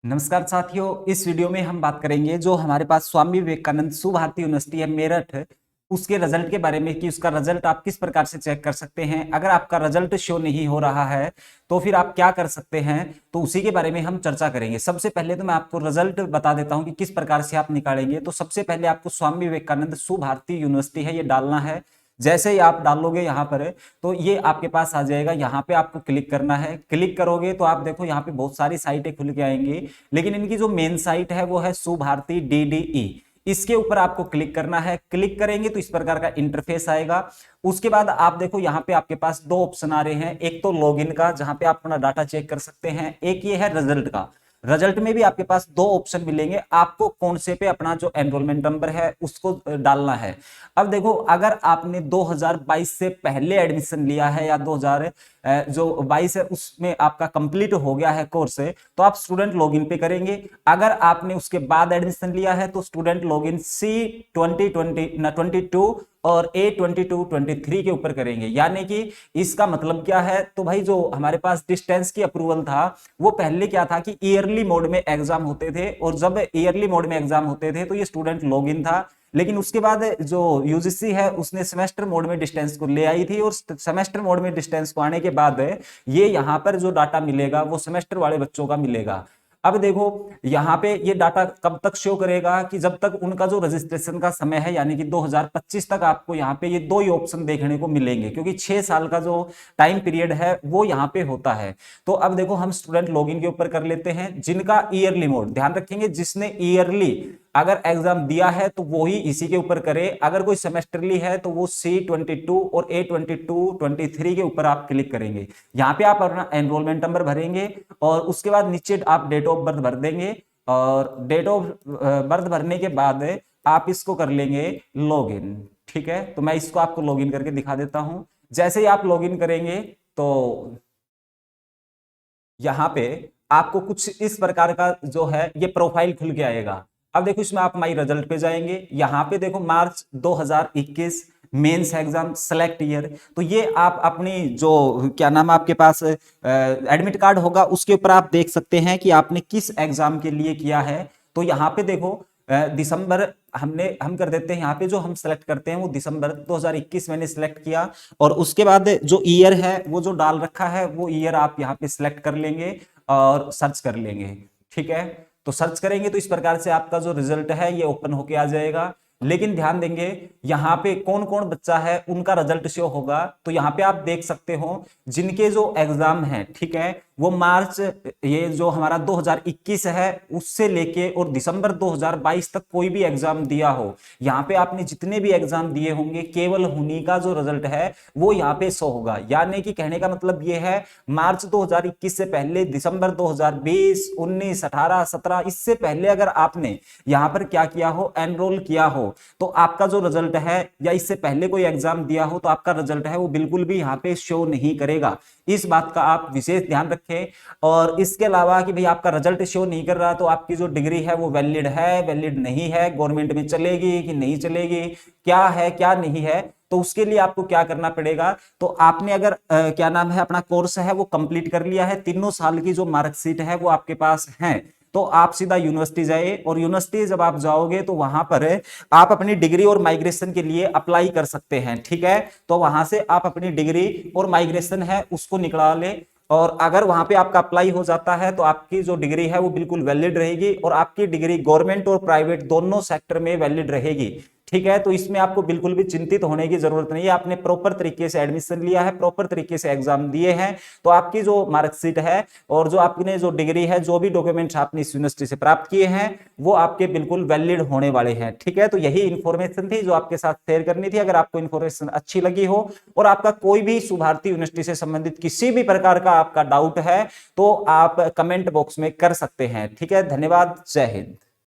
नमस्कार साथियों, इस वीडियो में हम बात करेंगे जो हमारे पास स्वामी विवेकानंद सुभारती यूनिवर्सिटी है मेरठ, उसके रिजल्ट के बारे में कि उसका रिजल्ट आप किस प्रकार से चेक कर सकते हैं। अगर आपका रिजल्ट शो नहीं हो रहा है तो फिर आप क्या कर सकते हैं, तो उसी के बारे में हम चर्चा करेंगे। सबसे पहले तो मैं आपको रिजल्ट बता देता हूं कि किस प्रकार से आप निकालेंगे। तो सबसे पहले आपको स्वामी विवेकानंद सुभारती यूनिवर्सिटी है ये डालना है। जैसे ही आप डालोगे यहाँ पर तो ये आपके पास आ जाएगा। यहाँ पे आपको क्लिक करना है। क्लिक करोगे तो आप देखो यहाँ पे बहुत सारी साइटें खुल के आएंगी, लेकिन इनकी जो मेन साइट है वो है सुभारती DDE। इसके ऊपर आपको क्लिक करना है। क्लिक करेंगे तो इस प्रकार का इंटरफेस आएगा। उसके बाद आप देखो यहाँ पे आपके पास दो ऑप्शन आ रहे हैं, एक तो लॉगिन का जहां पे आप अपना डाटा चेक कर सकते हैं, एक ये है रिजल्ट का। रिजल्ट में भी आपके पास दो ऑप्शन मिलेंगे, आपको कौन से पे अपना जो एनरोलमेंट नंबर है उसको डालना है। अब देखो, अगर आपने 2022 से पहले एडमिशन लिया है या 2000 जो 22 है उसमें आपका कंप्लीट हो गया है कोर्स, तो आप स्टूडेंट लॉगिन पे करेंगे। अगर आपने उसके बाद एडमिशन लिया है तो स्टूडेंट लॉगिन C2022 और A2223 के ऊपर करेंगे। यानी कि इसका मतलब क्या है, तो भाई जो हमारे पास डिस्टेंस की अप्रूवल था वो पहले क्या था कि ईयरली मोड में एग्जाम होते थे, और जब ईयरली मोड में एग्जाम होते थे तो ये स्टूडेंट लॉगिन था। लेकिन उसके बाद जो यूजीसी है उसने सेमेस्टर मोड में डिस्टेंस को ले आई थी, और सेमेस्टर मोड में डिस्टेंस को आने के बाद ये यहाँ पर जो डाटा मिलेगा वो सेमेस्टर वाले बच्चों का मिलेगा। अब देखो यहाँ पे ये डाटा कब तक शो करेगा कि जब तक उनका जो रजिस्ट्रेशन का समय है, यानी कि 2025 तक आपको यहाँ पे ये दो ही ऑप्शन देखने को मिलेंगे, क्योंकि 6 साल का जो टाइम पीरियड है वो यहाँ पे होता है। तो अब देखो हम स्टूडेंट लॉगिन के ऊपर कर लेते हैं। जिनका ईयरली मोड, ध्यान रखेंगे जिसने ईयरली अगर एग्जाम दिया है तो वो ही इसी के ऊपर करे। अगर कोई सेमेस्टरली है तो वो C22 और A2223 के ऊपर आप क्लिक करेंगे। यहाँ पे आप अपना एनरोलमेंट नंबर भरेंगे और उसके बाद नीचे आप डेट ऑफ बर्थ भर देंगे, और डेट ऑफ बर्थ भरने के बाद आप इसको कर लेंगे लॉगिन। ठीक है, तो मैं इसको आपको लॉगिन करके दिखा देता हूं। जैसे ही आप लॉगिन करेंगे तो यहाँ पे आपको कुछ इस प्रकार का जो है ये प्रोफाइल खुल के आएगा। अब देखो इसमें आप माई रिजल्ट पे जाएंगे। यहाँ पे देखो मार्च 2021 मेंस एग्जाम सेलेक्ट ईयर, तो ये आप अपनी जो क्या नाम है आपके पास एडमिट कार्ड होगा उसके ऊपर आप देख सकते हैं कि आपने किस एग्जाम के लिए किया है। तो यहाँ पे देखो दिसंबर हम कर देते हैं। यहाँ पे जो हम सेलेक्ट करते हैं वो दिसंबर 2021 मैंने सेलेक्ट किया, और उसके बाद जो ईयर है वो जो डाल रखा है वो ईयर आप यहाँ पे सिलेक्ट कर लेंगे और सर्च कर लेंगे। ठीक है, तो सर्च करेंगे तो इस प्रकार से आपका जो रिजल्ट है ये ओपन होके आ जाएगा। लेकिन ध्यान देंगे यहाँ पे कौन कौन बच्चा है उनका रिजल्ट शो होगा। तो यहाँ पे आप देख सकते हो जिनके जो एग्जाम है, ठीक है, वो मार्च ये जो हमारा 2021 है उससे लेके और दिसंबर 2022 तक कोई भी एग्जाम दिया हो, यहाँ पे आपने जितने भी एग्जाम दिए होंगे केवल उन्हीं का जो रिजल्ट है वो यहाँ पे शो होगा। यानी कि कहने का मतलब ये है मार्च 2021 से पहले दिसंबर 2020, 19, 18, 17 इससे पहले अगर आपने यहाँ पर क्या किया हो, एनरोल किया हो, तो आपका जो रिजल्ट है या इससे पहले कोई एग्जाम दिया हो तो आपका रिजल्ट है वो बिल्कुल भी यहाँ पे शो नहीं करेगा। इस बात का आप विशेष ध्यान रखें। और इसके अलावा कि भाई आपका रिजल्ट शो नहीं कर रहा तो आपकी जो डिग्री है वो वैलिड है, वैलिड नहीं है, गवर्नमेंट में चलेगी कि नहीं चलेगी, क्या है क्या नहीं है, तो उसके लिए आपको क्या करना पड़ेगा। तो आपने अगर क्या नाम है अपना कोर्स है वो कंप्लीट कर लिया है, तीनों साल की जो मार्कशीट है वो आपके पास है, तो आप सीधा यूनिवर्सिटी जाइए। और यूनिवर्सिटी जब आप जाओगे तो वहां पर आप अपनी डिग्री और माइग्रेशन के लिए अप्लाई कर सकते हैं। ठीक है, तो वहां से आप अपनी डिग्री और माइग्रेशन है उसको निकला ले, और अगर वहां पे आपका अप्लाई हो जाता है तो आपकी जो डिग्री है वो बिल्कुल वैलिड रहेगी, और आपकी डिग्री गवर्नमेंट और प्राइवेट दोनों सेक्टर में वैलिड रहेगी। ठीक है, तो इसमें आपको बिल्कुल भी चिंतित होने की जरूरत नहीं है। आपने प्रॉपर तरीके से एडमिशन लिया है, प्रॉपर तरीके से एग्जाम दिए हैं, तो आपकी जो मार्कशीट है और जो आपने जो डिग्री है, जो भी डॉक्यूमेंट्स आपने इस यूनिवर्सिटी से प्राप्त किए हैं वो आपके बिल्कुल वैलिड होने वाले हैं। ठीक है, तो यही इंफॉर्मेशन थी जो आपके साथ शेयर करनी थी। अगर आपको इंफॉर्मेशन अच्छी लगी हो और आपका कोई भी सुभारती यूनिवर्सिटी से संबंधित किसी भी प्रकार का आपका डाउट है तो आप कमेंट बॉक्स में कर सकते हैं। ठीक है, धन्यवाद, जय हिंद।